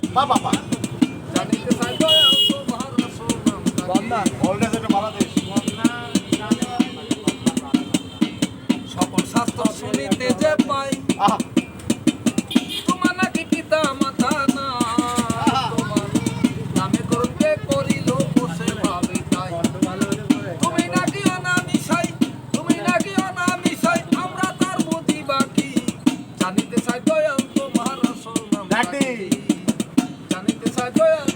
বাবা বাবা জানিতে চাই দয়াল তোমার রাসূল নাম বান্দা অলরেডি এটা বাংলাদেশ সকল শাস্ত্র শুনিতে যে পাই আহা তোমার নাকি পিতা মাতা না তোমার নামে করতে করিল বসে ভাবে তাই তুমি নাকি অনামিশাই তুমি নাকি অনামিশাই আমরা তার বুঝি বাকি জানিতে চাই দয়াল তোমার রাসূল নাম ডাকটি। জানিতে চাই দয়াল